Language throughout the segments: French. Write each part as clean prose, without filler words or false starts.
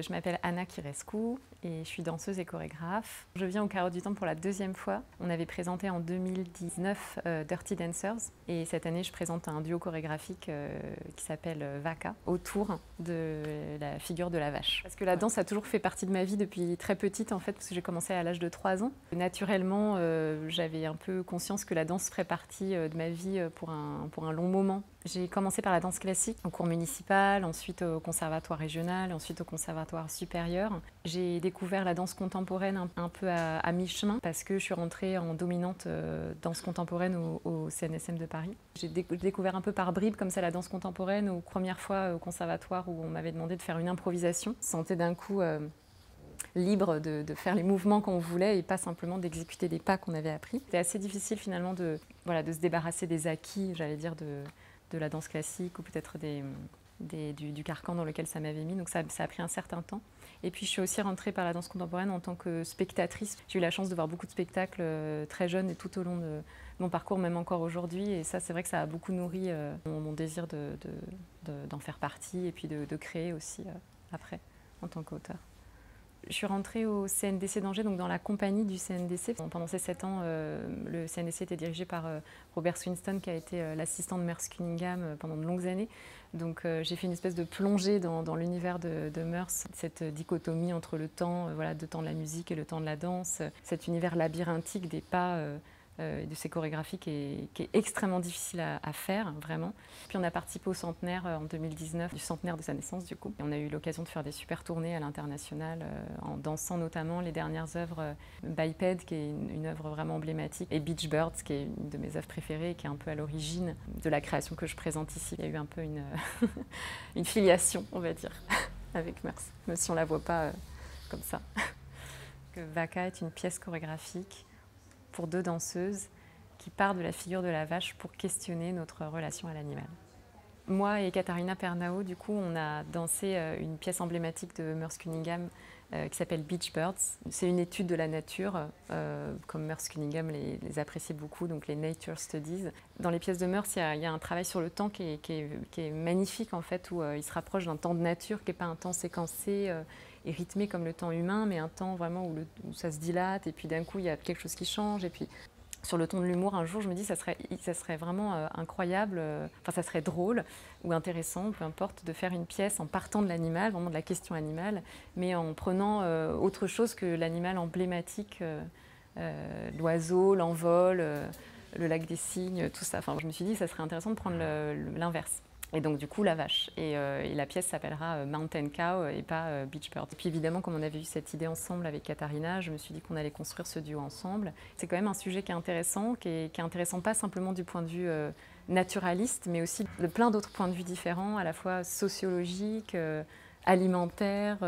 Je m'appelle Anna Kirescu et je suis danseuse et chorégraphe. Je viens au Carreau du Temple pour la deuxième fois. On avait présenté en 2019 Dirty Dancers et cette année je présente un duo chorégraphique qui s'appelle Vaka autour de la figure de la vache. Parce que la danse a toujours fait partie de ma vie depuis très petite en fait, parce que j'ai commencé à l'âge de 3 ans. Naturellement, j'avais un peu conscience que la danse ferait partie de ma vie pour un long moment. J'ai commencé par la danse classique au cours municipal, ensuite au conservatoire régional, ensuite au conservatoire supérieur. J'ai découvert la danse contemporaine un peu à mi-chemin parce que je suis rentrée en dominante danse contemporaine au CNSM de Paris. J'ai découvert un peu par bribes comme ça la danse contemporaine aux premières fois au conservatoire où on m'avait demandé de faire une improvisation. Je sentais d'un coup libre de faire les mouvements qu'on voulait et pas simplement d'exécuter des pas qu'on avait appris. C'était assez difficile finalement de se débarrasser des acquis, j'allais dire, de la danse classique ou peut-être du carcan dans lequel ça m'avait mis. Donc ça a pris un certain temps. Et puis je suis aussi rentrée par la danse contemporaine en tant que spectatrice. J'ai eu la chance de voir beaucoup de spectacles très jeunes et tout au long de mon parcours, même encore aujourd'hui. Et ça, c'est vrai que ça a beaucoup nourri mon désir d'en faire partie et puis de créer aussi après en tant qu'auteur. Je suis rentrée au CNDC d'Angers, donc dans la compagnie du CNDC. Pendant ces 7 ans, le CNDC était dirigé par Robert Swinston, qui a été l'assistant de Merce Cunningham pendant de longues années. Donc j'ai fait une espèce de plongée dans l'univers de Merce, cette dichotomie entre le temps, le temps de la musique et le temps de la danse, cet univers labyrinthique des pas de ces chorégraphies qui est extrêmement difficile à faire, vraiment. Puis on a participé au centenaire en 2019, du centenaire de sa naissance du coup. Et on a eu l'occasion de faire des super tournées à l'international, en dansant notamment les dernières œuvres Biped, qui est une œuvre vraiment emblématique, et Beach Birds, qui est une de mes œuvres préférées et qui est un peu à l'origine de la création que je présente ici. Il y a eu un peu une filiation, on va dire, avec Merce, même si on ne la voit pas comme ça. Vaka est une pièce chorégraphique pour 2 danseuses qui part de la figure de la vache pour questionner notre relation à l'animal. Moi et Katharina Pernau, du coup, on a dansé une pièce emblématique de Merce Cunningham qui s'appelle Beach Birds. C'est une étude de la nature, comme Merce Cunningham les apprécie beaucoup, donc les Nature Studies. Dans les pièces de Merce, il y a un travail sur le temps qui est magnifique, en fait, où il se rapproche d'un temps de nature qui n'est pas un temps séquencé et rythmé comme le temps humain, mais un temps vraiment où ça se dilate, et puis d'un coup, il y a quelque chose qui change, et puis sur le ton de l'humour, un jour, je me dis ça serait vraiment incroyable, ça serait drôle ou intéressant, peu importe, de faire une pièce en partant de l'animal, vraiment de la question animale, mais en prenant autre chose que l'animal emblématique, l'oiseau, l'envol, le lac des cygnes, tout ça. Enfin, je me suis dit ça serait intéressant de prendre l'inverse. Et donc du coup la vache. Et la pièce s'appellera Mountain Cow et pas Beach Bird. Et puis évidemment, comme on avait eu cette idée ensemble avec Katharina, je me suis dit qu'on allait construire ce duo ensemble. C'est quand même un sujet qui est intéressant, qui est intéressant pas simplement du point de vue naturaliste, mais aussi de plein d'autres points de vue différents, à la fois sociologiques, alimentaires,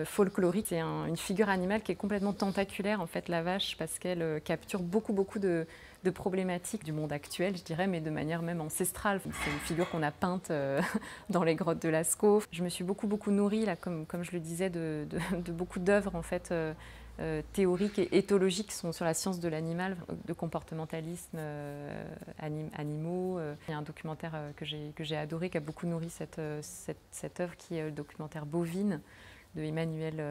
folklorique. C'est une figure animale qui est complètement tentaculaire, en fait, la vache, parce qu'elle capture beaucoup de problématiques du monde actuel, je dirais, mais de manière même ancestrale. C'est une figure qu'on a peinte dans les grottes de Lascaux. Je me suis beaucoup nourrie, là, comme je le disais, de beaucoup d'œuvres, en fait, théoriques et éthologiques qui sont sur la science de l'animal, de comportementalisme animaux. Il y a un documentaire que j'ai adoré, qui a beaucoup nourri cette œuvre, qui est le documentaire Bovine, de Emmanuel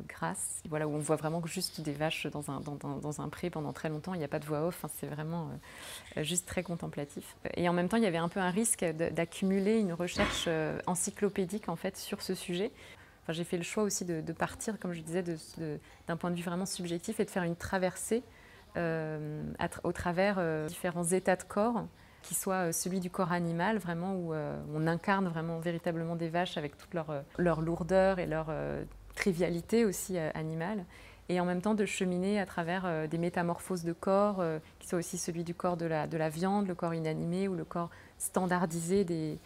Grasse, où on voit vraiment juste des vaches dans un pré pendant très longtemps. Il n'y a pas de voix off, c'est vraiment juste très contemplatif. Et en même temps, il y avait un peu un risque d'accumuler une recherche encyclopédique, en fait, sur ce sujet. Enfin, j'ai fait le choix aussi de partir, comme je disais, d'un point de vue vraiment subjectif et de faire une traversée au travers différents états de corps, qui soit celui du corps animal, vraiment, où on incarne vraiment véritablement des vaches avec toute leur lourdeur et leur trivialité aussi animale, et en même temps de cheminer à travers des métamorphoses de corps, qui soit aussi celui du corps de la viande, le corps inanimé ou le corps standardisé des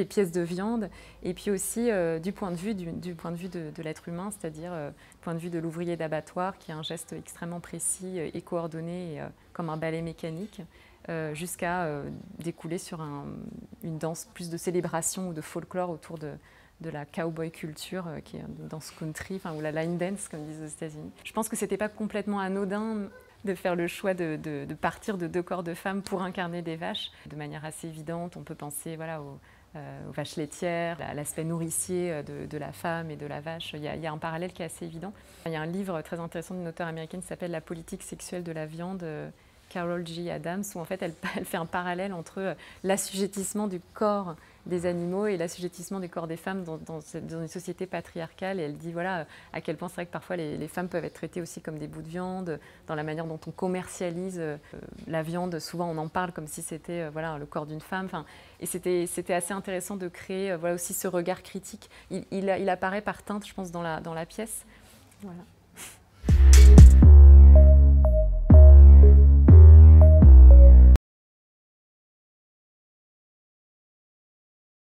pièces de viande, et puis aussi du point de vue de l'être humain, c'est-à-dire du point de vue de l'ouvrier d'abattoir, qui a un geste extrêmement précis et coordonné, comme un ballet mécanique, jusqu'à découler sur une danse plus de célébration ou de folklore autour de la cowboy culture, qui est une danse country, ou la line dance, comme ils disent aux États-Unis. Je pense que c'était pas complètement anodin de faire le choix de partir de 2 corps de femmes pour incarner des vaches. De manière assez évidente, on peut penser voilà, aux vaches laitières, à l'aspect nourricier de la femme et de la vache. Il y a un parallèle qui est assez évident. Il y a un livre très intéressant d'une auteure américaine qui s'appelle « La politique sexuelle de la viande », Carol G. Adams, où en fait elle fait un parallèle entre l'assujettissement du corps des animaux et l'assujettissement du corps des femmes dans une société patriarcale. Et elle dit voilà, à quel point c'est vrai que parfois les femmes peuvent être traitées aussi comme des bouts de viande, dans la manière dont on commercialise la viande. Souvent on en parle comme si c'était voilà, le corps d'une femme. Enfin, et c'était assez intéressant de créer voilà, aussi ce regard critique. Il apparaît par teinte, je pense, dans la pièce. Voilà.